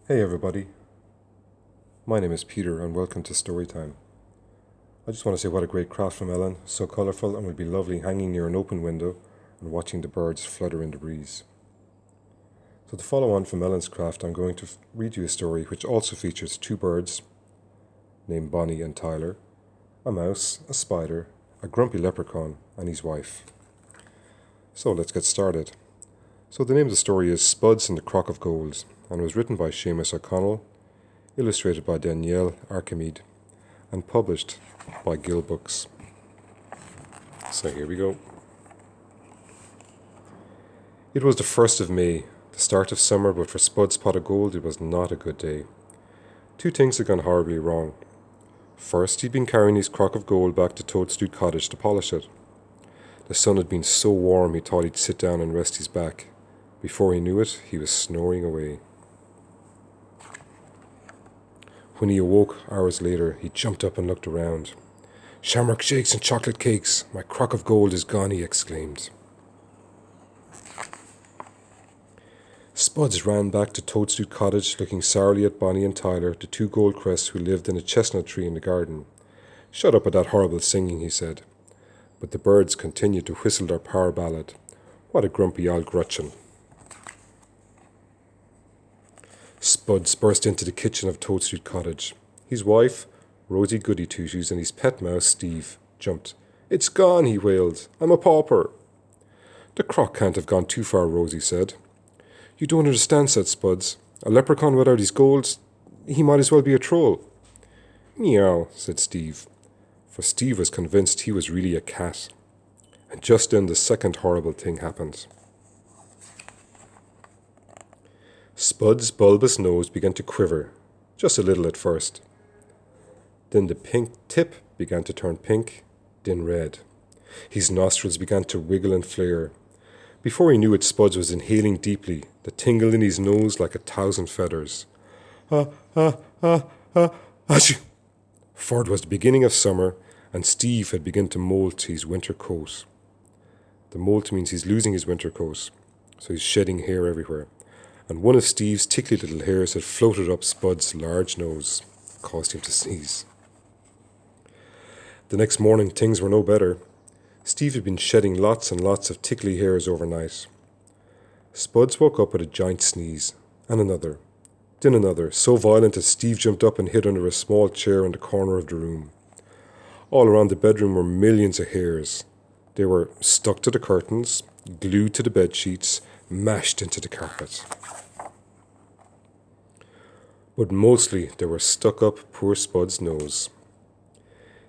Hey everybody, my name is Peter and welcome to Storytime. I just want to say what a great craft from Ellen, so colourful and would be lovely hanging near an open window and watching the birds flutter in the breeze. So to follow on from Ellen's craft, I'm going to read you a story which also features two birds named Bonnie and Tyler, a mouse, a spider, a grumpy leprechaun and his wife. So let's get started. So the name of the story is Spuds and the Crock of Gold and was written by Seamus Ó Conaill, illustrated by Daniele Archimede, and published by Gill Books. So here we go. It was the 1st of May, the start of summer, but for Spud's pot of gold it was not a good day. Two things had gone horribly wrong. First, he'd been carrying his crock of gold back to Toadstool Cottage to polish it. The sun had been so warm he thought he'd sit down and rest his back. Before he knew it, he was snoring away. When he awoke hours later, he jumped up and looked around. "Shamrock shakes and chocolate cakes! My crock of gold is gone," he exclaimed. Spuds ran back to Toadstool Cottage, looking sourly at Bonnie and Tyler, the two goldcrests who lived in a chestnut tree in the garden. "Shut up with that horrible singing," he said. But the birds continued to whistle their power ballad. What a grumpy old Gretchen. Spuds burst into the kitchen of Toadstool Cottage. His wife, Rosie Goody Two-Shoes, and his pet mouse, Steve, jumped. "It's gone," he wailed. "I'm a pauper." "The crock can't have gone too far," Rosie said. "You don't understand," said Spuds. "A leprechaun without his gold, he might as well be a troll." "Meow," said Steve, for Steve was convinced he was really a cat. And just then the second horrible thing happened. Spud's bulbous nose began to quiver, just a little at first. Then the pink tip began to turn pink, then red. His nostrils began to wiggle and flare. Before he knew it, Spuds was inhaling deeply, the tingle in his nose like 1,000 feathers. Achoo! For it was the beginning of summer, and Steve had begun to molt his winter coat. The molt means he's losing his winter coat, so he's shedding hair everywhere. And one of Steve's tickly little hairs had floated up Spud's large nose, caused him to sneeze. The next morning things were no better. Steve had been shedding lots and lots of tickly hairs overnight. Spuds woke up with a giant sneeze, and another, then another, so violent that Steve jumped up and hid under a small chair in the corner of the room. All around the bedroom were millions of hairs. They were stuck to the curtains, glued to the bed sheets, mashed into the carpet. But mostly they were stuck up poor Spud's nose.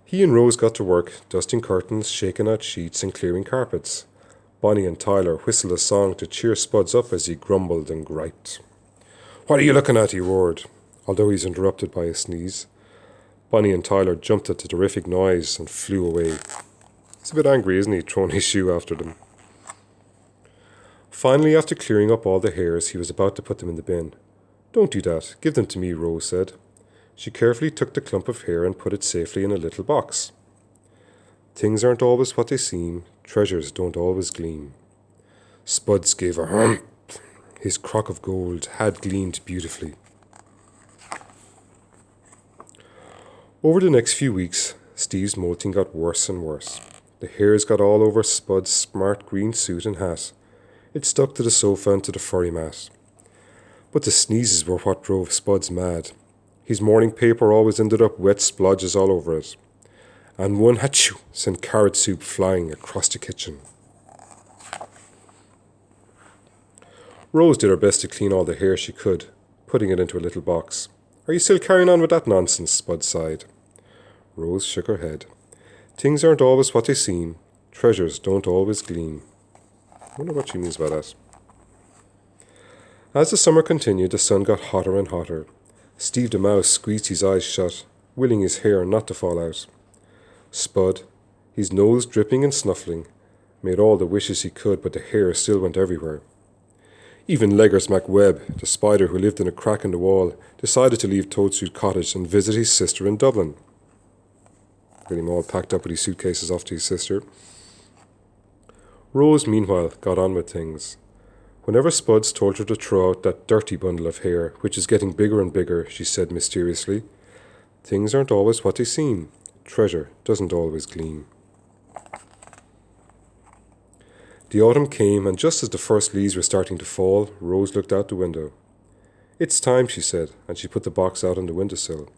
He and Rose got to work, dusting curtains, shaking out sheets, and clearing carpets. Bonnie and Tyler whistled a song to cheer Spuds up as he grumbled and griped. "What are you looking at?" he roared, although he was interrupted by a sneeze. Bonnie and Tyler jumped at the terrific noise and flew away. He's a bit angry, isn't he, throwing his shoe after them? Finally, after clearing up all the hairs, he was about to put them in the bin. "Don't do that. Give them to me," Rose said. She carefully took the clump of hair and put it safely in a little box. Things aren't always what they seem. Treasures don't always gleam. Spuds gave a hump. His crock of gold had gleamed beautifully. Over the next few weeks, Steve's molting got worse and worse. The hairs got all over Spud's smart green suit and hat. It stuck to the sofa and to the furry mat. But the sneezes were what drove Spuds mad. His morning paper always ended up wet splodges all over it. And one achoo sent carrot soup flying across the kitchen. Rose did her best to clean all the hair she could, putting it into a little box. "Are you still carrying on with that nonsense?" Spud sighed. Rose shook her head. "Things aren't always what they seem. Treasures don't always gleam." I wonder what she means by that. As the summer continued, the sun got hotter and hotter. Steve the mouse squeezed his eyes shut, willing his hair not to fall out. Spud, his nose dripping and snuffling, made all the wishes he could, but the hair still went everywhere. Even Leggers MacWebb, the spider who lived in a crack in the wall, decided to leave Toadstool Cottage and visit his sister in Dublin. Got him all packed up with his suitcases off to his sister. Rose, meanwhile, got on with things. Whenever Spuds told her to throw out that dirty bundle of hair, which is getting bigger and bigger, she said mysteriously, "Things aren't always what they seem. Treasure doesn't always gleam." The autumn came, and just as the first leaves were starting to fall, Rose looked out the window. "It's time," she said, and she put the box out on the windowsill.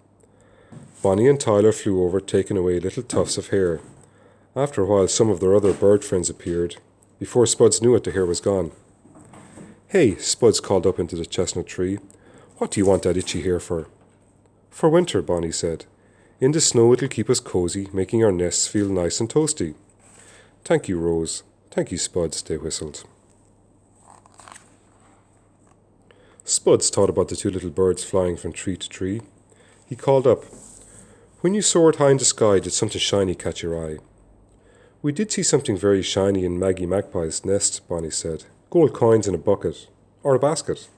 Bonnie and Tyler flew over, taking away little tufts of hair. After a while, some of their other bird friends appeared. Before Spuds knew it, the hair was gone. "Hey," Spuds called up into the chestnut tree. "What do you want that itchy hair for?" "For winter," Bonnie said. "In the snow it'll keep us cozy, making our nests feel nice and toasty." "Thank you, Rose. Thank you, Spuds," they whistled. Spuds thought about the two little birds flying from tree to tree. He called up, "When you soared high in the sky, did something shiny catch your eye?" "We did see something very shiny in Maggie Magpie's nest," Bonnie said. "Gold coins in a bucket. Or a basket."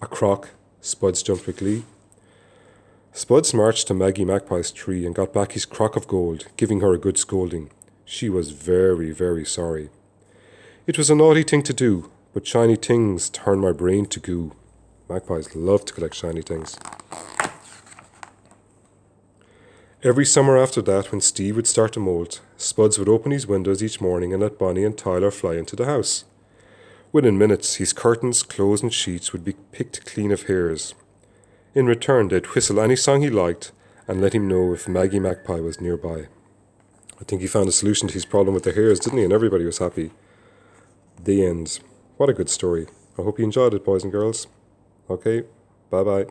"A crock," Spuds jumped with glee. Spuds marched to Maggie Magpie's tree and got back his crock of gold, giving her a good scolding. She was very, very sorry. "It was a naughty thing to do, but shiny things turn my brain to goo." Magpies love to collect shiny things. Every summer after that, when Steve would start to molt, Spuds would open his windows each morning and let Bonnie and Tyler fly into the house. Within minutes, his curtains, clothes and sheets would be picked clean of hairs. In return, they'd whistle any song he liked and let him know if Maggie Magpie was nearby. I think he found a solution to his problem with the hairs, didn't he? And everybody was happy. The end. What a good story. I hope you enjoyed it, boys and girls. Okay, bye-bye.